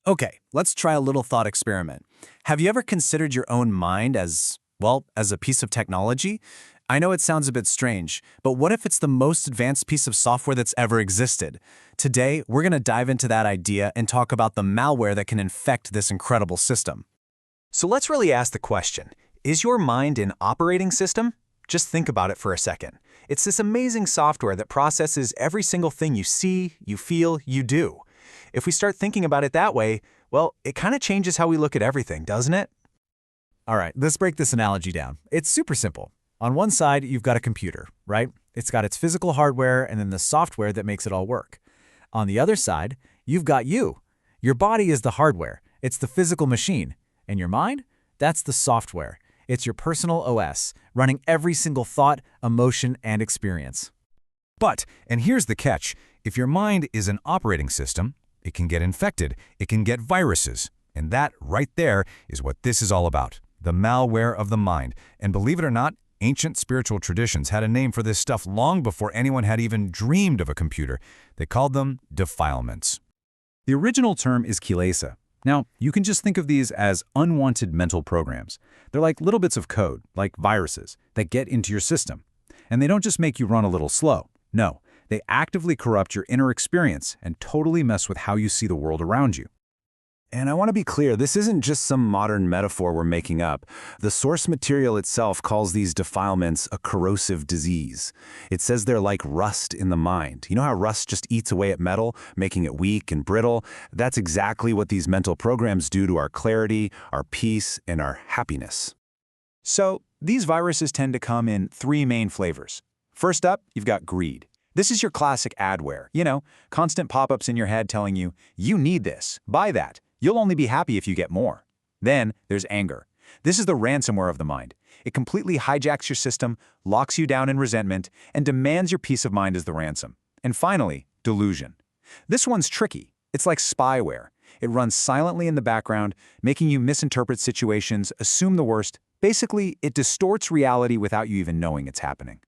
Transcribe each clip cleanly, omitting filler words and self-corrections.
Okay, let's try a little thought experiment. Have you ever considered your own mind as, well, as a piece of technology? I know it sounds a bit strange, but what if it's the most advanced piece of software that's ever existed? Today, we're going to dive into that idea and talk about the malware that can infect this incredible system. So let's really ask the question, is your mind an operating system? Just think about it for a second. It's this amazing software that processes every single thing you see, you feel, you do. If we start thinking about it that way, well, it kind of changes how we look at everything, doesn't it? All right, let's break this analogy down. It's super simple. On one side, you've got a computer, right? It's got its physical hardware and then the software that makes it all work. On the other side, you've got you. Your body is the hardware. It's the physical machine. And your mind? That's the software. It's your personal OS, running every single thought, emotion, and experience. But, and here's the catch, if your mind is an operating system, it can get infected, it can get viruses. And that right there is what this is all about, the malware of the mind. And believe it or not, ancient spiritual traditions had a name for this stuff long before anyone had even dreamed of a computer. They called them defilements. The original term is kilesa. Now, you can just think of these as unwanted mental programs. They're like little bits of code, like viruses, that get into your system. And they don't just make you run a little slow. No, they actively corrupt your inner experience and totally mess with how you see the world around you. And I want to be clear, this isn't just some modern metaphor we're making up. The source material itself calls these defilements a corrosive disease. It says they're like rust in the mind. You know how rust just eats away at metal, making it weak and brittle? That's exactly what these mental programs do to our clarity, our peace, and our happiness. So, these viruses tend to come in three main flavors. First up, you've got greed. This is your classic adware. You know, constant pop-ups in your head telling you, you need this, buy that. You'll only be happy if you get more. Then there's anger. This is the ransomware of the mind. It completely hijacks your system, locks you down in resentment, and demands your peace of mind as the ransom. And finally, delusion. This one's tricky. It's like spyware. It runs silently in the background, making you misinterpret situations, assume the worst. Basically, it distorts reality without you even knowing it's happening.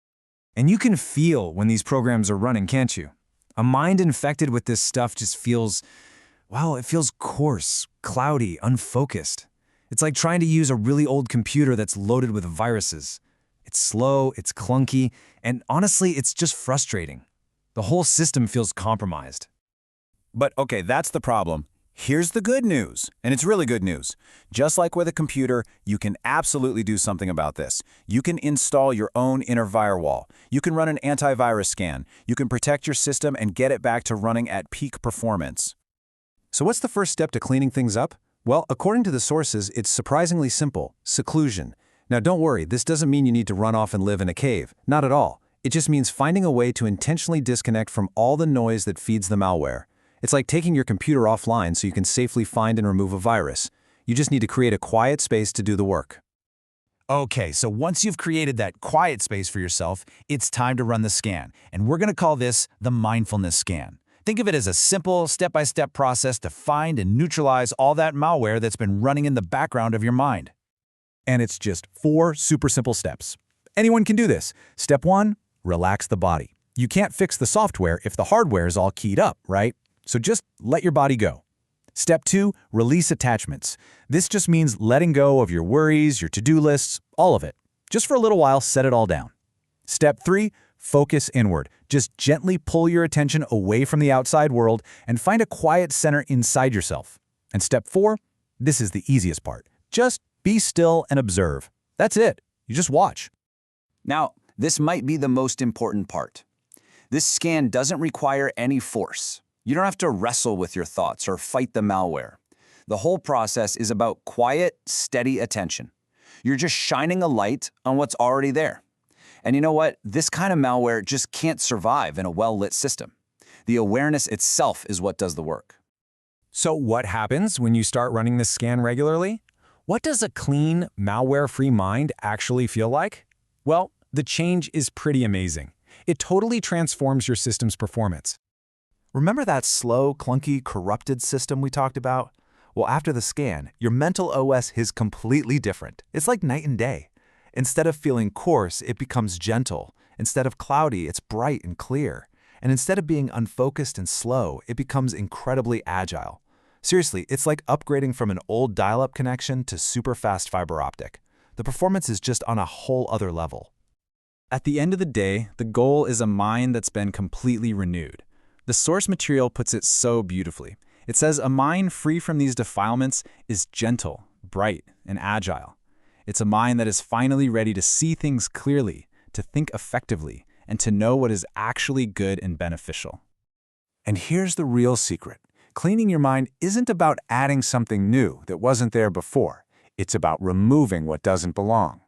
And you can feel when these programs are running, can't you? A mind infected with this stuff just feels, well, it feels coarse, cloudy, unfocused. It's like trying to use a really old computer that's loaded with viruses. It's slow, it's clunky, and honestly, it's just frustrating. The whole system feels compromised. But okay, that's the problem. Here's the good news, and it's really good news. Just like with a computer, you can absolutely do something about this. You can install your own inner firewall. You can run an antivirus scan. You can protect your system and get it back to running at peak performance. So what's the first step to cleaning things up? Well, according to the sources, it's surprisingly simple: seclusion. Now don't worry, this doesn't mean you need to run off and live in a cave. Not at all. It just means finding a way to intentionally disconnect from all the noise that feeds the malware. It's like taking your computer offline so you can safely find and remove a virus. You just need to create a quiet space to do the work. Okay, so once you've created that quiet space for yourself, it's time to run the scan. And we're going to call this the mindfulness scan. Think of it as a simple, step-by-step process to find and neutralize all that malware that's been running in the background of your mind. And it's just 4 super simple steps. Anyone can do this. Step 1, relax the body. You can't fix the software if the hardware is all keyed up, right? So just let your body go. Step 2, release attachments. This just means letting go of your worries, your to-do lists, all of it. Just for a little while, set it all down. Step 3, focus inward. Just gently pull your attention away from the outside world and find a quiet center inside yourself. And step 4, this is the easiest part. Just be still and observe. That's it. You just watch. Now, this might be the most important part. This scan doesn't require any force. You don't have to wrestle with your thoughts or fight the malware. The whole process is about quiet, steady attention. You're just shining a light on what's already there. And you know what? This kind of malware just can't survive in a well-lit system. The awareness itself is what does the work. So what happens when you start running this scan regularly? What does a clean, malware-free mind actually feel like? Well, the change is pretty amazing. It totally transforms your system's performance. Remember that slow, clunky, corrupted system we talked about? Well, after the scan, your mental OS is completely different. It's like night and day. Instead of feeling coarse, it becomes gentle. Instead of cloudy, it's bright and clear. And instead of being unfocused and slow, it becomes incredibly agile. Seriously, it's like upgrading from an old dial-up connection to super fast fiber optic. The performance is just on a whole other level. At the end of the day, the goal is a mind that's been completely renewed. The source material puts it so beautifully. It says a mind free from these defilements is gentle, bright, and agile. It's a mind that is finally ready to see things clearly, to think effectively, and to know what is actually good and beneficial. And here's the real secret. Cleaning your mind isn't about adding something new that wasn't there before. It's about removing what doesn't belong.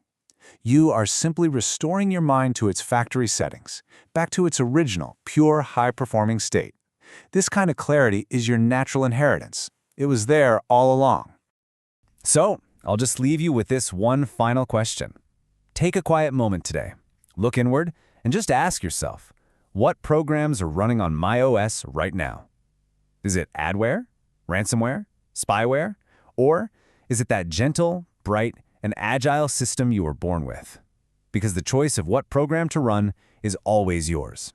You are simply restoring your mind to its factory settings, back to its original, pure, high-performing state. This kind of clarity is your natural inheritance. It was there all along. So, I'll just leave you with this one final question. Take a quiet moment today. Look inward and just ask yourself, what programs are running on my OS right now? Is it adware, ransomware, spyware, or is it that gentle, bright, and agile system you were born with? Because the choice of what program to run is always yours.